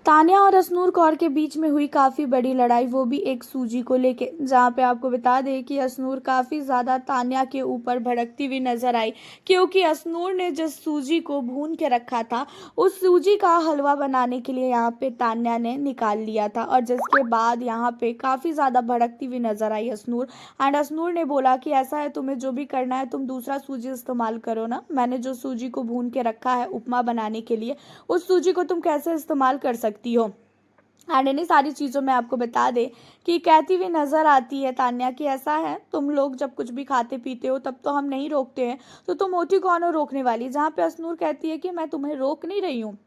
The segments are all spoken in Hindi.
तान्या और अश्नूर कौर के बीच में हुई काफ़ी बड़ी लड़ाई, वो भी एक सूजी को लेके, जहाँ पे आपको बता दें कि अश्नूर काफ़ी ज़्यादा तान्या के ऊपर भड़कती हुई नजर आई, क्योंकि अश्नूर ने जिस सूजी को भून के रखा था उस सूजी का हलवा बनाने के लिए यहाँ पे तान्या ने निकाल लिया था, और जिसके बाद यहाँ पे काफ़ी ज़्यादा भड़कती हुई नजर आई अश्नूर। एंड अश्नूर ने बोला कि ऐसा है, तुम्हें जो भी करना है तुम दूसरा सूजी इस्तेमाल करो ना, मैंने जो सूजी को भून के रखा है उपमा बनाने के लिए उस सूजी को तुम कैसे इस्तेमाल कर सकती हो। एंड इन्हीं सारी चीज़ों में आपको बता दें कि कहती हुई नज़र आती है तान्या कि ऐसा है, तुम लोग जब कुछ भी खाते पीते हो तब तो हम नहीं रोकते हैं, तो तुम होती कौन हो रोकने वाली। जहाँ पे अश्नूर कहती है कि मैं तुम्हें रोक नहीं रही हूँ,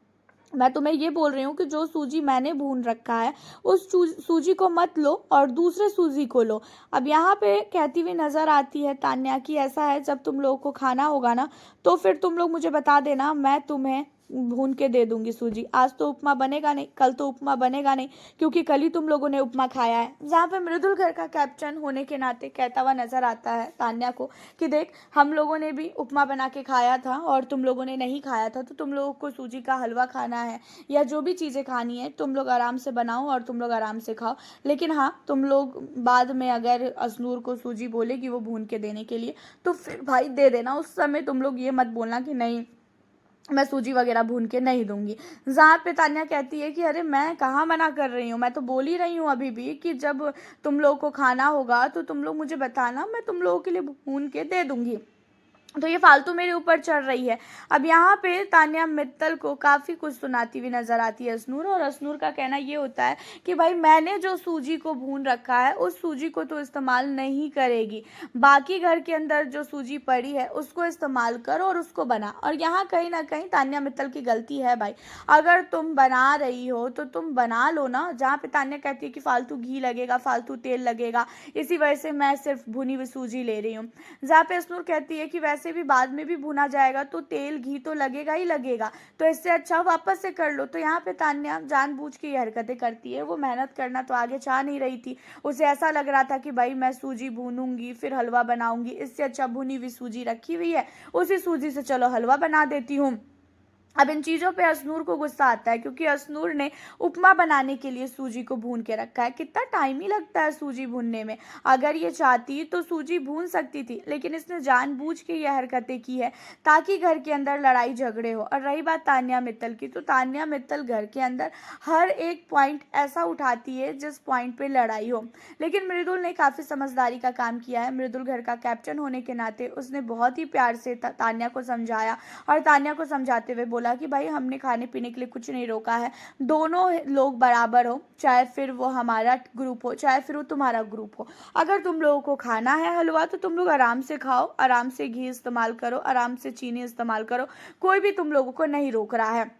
मैं तुम्हें ये बोल रही हूँ कि जो सूजी मैंने भून रखा है उस सूजी को मत लो और दूसरे सूजी को लो। अब यहाँ पे कहती हुई नज़र आती है तान्या कि ऐसा है, जब तुम लोगों को खाना होगा ना तो फिर तुम लोग मुझे बता देना, मैं तुम्हें भून के दे दूंगी सूजी। आज तो उपमा बनेगा नहीं, कल तो उपमा बनेगा नहीं, क्योंकि कल ही तुम लोगों ने उपमा खाया है। जहाँ पे मृदुल घर का कैप्टन होने के नाते कहता हुआ नजर आता है तान्या को कि देख, हम लोगों ने भी उपमा बना के खाया था और तुम लोगों ने नहीं खाया था, तो तुम लोगों को सूजी का हलवा खाना है या जो भी चीज़ें खानी है तुम लोग आराम से बनाओ और तुम लोग आराम से खाओ। लेकिन हाँ, तुम लोग बाद में अगर अश्नूर को सूजी बोलेगी वो भून के देने के लिए, तो फिर भाई दे देना। उस समय तुम लोग ये मत बोलना कि नहीं, मैं सूजी वगैरह भून के नहीं दूंगी। जहाँ पे तान्या कहती है कि अरे मैं कहाँ मना कर रही हूँ, मैं तो बोल ही रही हूँ अभी भी कि जब तुम लोग को खाना होगा तो तुम लोग मुझे बताना, मैं तुम लोगों के लिए भून के दे दूंगी। तो ये फालतू मेरे ऊपर चढ़ रही है। अब यहाँ पे तान्या मित्तल को काफ़ी कुछ सुनाती हुई नजर आती है अश्नूर, और अश्नूर का कहना ये होता है कि भाई मैंने जो सूजी को भून रखा है उस सूजी को तो इस्तेमाल नहीं करेगी, बाकी घर के अंदर जो सूजी पड़ी है उसको इस्तेमाल कर और उसको बना। और यहाँ कहीं ना कहीं तान्या मित्तल की गलती है भाई, अगर तुम बना रही हो तो तुम बना लो ना। जहाँ पे तान्या कहती है कि फालतू घी लगेगा, फालतू तेल लगेगा, इसी वजह से मैं सिर्फ भुनी हुई सूजी ले रही हूँ। जहाँ पे अश्नूर कहती है कि वैसे भी बाद में भी भुना जाएगा तो तेल घी तो लगेगा ही लगेगा, तो इससे अच्छा वापस से कर लो। तो यहाँ पे तान्या जानबूझ के ये हरकतें करती है, वो मेहनत करना तो आगे चाह नहीं रही थी। उसे ऐसा लग रहा था कि भाई मैं सूजी भूनूंगी फिर हलवा बनाऊंगी, इससे अच्छा भुनी हुई सूजी रखी हुई है उसी सूजी से चलो हलवा बना देती हूँ। अब इन चीज़ों पे अश्नूर को गुस्सा आता है, क्योंकि अश्नूर ने उपमा बनाने के लिए सूजी को भून के रखा है। कितना टाइम ही लगता है सूजी भूनने में, अगर ये चाहती तो सूजी भून सकती थी, लेकिन इसने जानबूझ के ये हरकतें की है ताकि घर के अंदर लड़ाई झगड़े हो। और रही बात तान्या मित्तल की, तो तान्या मित्तल घर के अंदर हर एक पॉइंट ऐसा उठाती है जिस पॉइंट पे लड़ाई हो। लेकिन मृदुल ने काफ़ी समझदारी का काम किया है। मृदुल घर का कैप्टन होने के नाते उसने बहुत ही प्यार से तान्या को समझाया, और तान्या को समझाते हुए बोला कि भाई हमने खाने पीने के लिए कुछ नहीं रोका है, दोनों लोग बराबर हो, चाहे फिर वो हमारा ग्रुप हो चाहे फिर वो तुम्हारा ग्रुप हो। अगर तुम लोगों को खाना है हलवा तो तुम लोग आराम से खाओ, आराम से घी इस्तेमाल करो, आराम से चीनी इस्तेमाल करो, कोई भी तुम लोगों को नहीं रोक रहा है।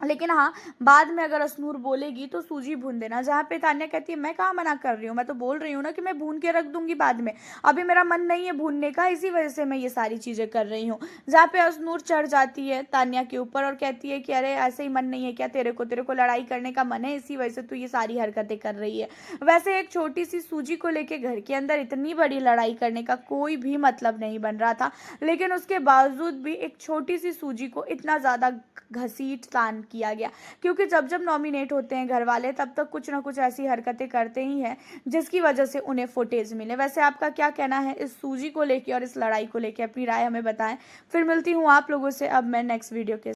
लेकिन हाँ, बाद में अगर अश्नूर बोलेगी तो सूजी भून देना। जहाँ पे तान्या कहती है मैं कहाँ मना कर रही हूँ, मैं तो बोल रही हूँ ना कि मैं भून के रख दूंगी बाद में, अभी मेरा मन नहीं है भूनने का, इसी वजह से मैं ये सारी चीज़ें कर रही हूँ। जहाँ पे अश्नूर चढ़ जाती है तान्या के ऊपर और कहती है कि अरे ऐसे ही मन नहीं है क्या तेरे को लड़ाई करने का मन है, इसी वजह से तू ये सारी हरकतें कर रही है। वैसे एक छोटी सी सूजी को लेके घर के अंदर इतनी बड़ी लड़ाई करने का कोई भी मतलब नहीं बन रहा था, लेकिन उसके बावजूद भी एक छोटी सी सूजी को इतना ज़्यादा घसीट तान किया गया, क्योंकि जब जब नॉमिनेट होते हैं घर वाले तब तक कुछ ना कुछ ऐसी हरकतें करते ही हैं जिसकी वजह से उन्हें फुटेज मिले। वैसे आपका क्या कहना है इस सूजी को लेके और इस लड़ाई को लेके, अपनी राय हमें बताएं। फिर मिलती हूँ आप लोगों से अब मैं नेक्स्ट वीडियो के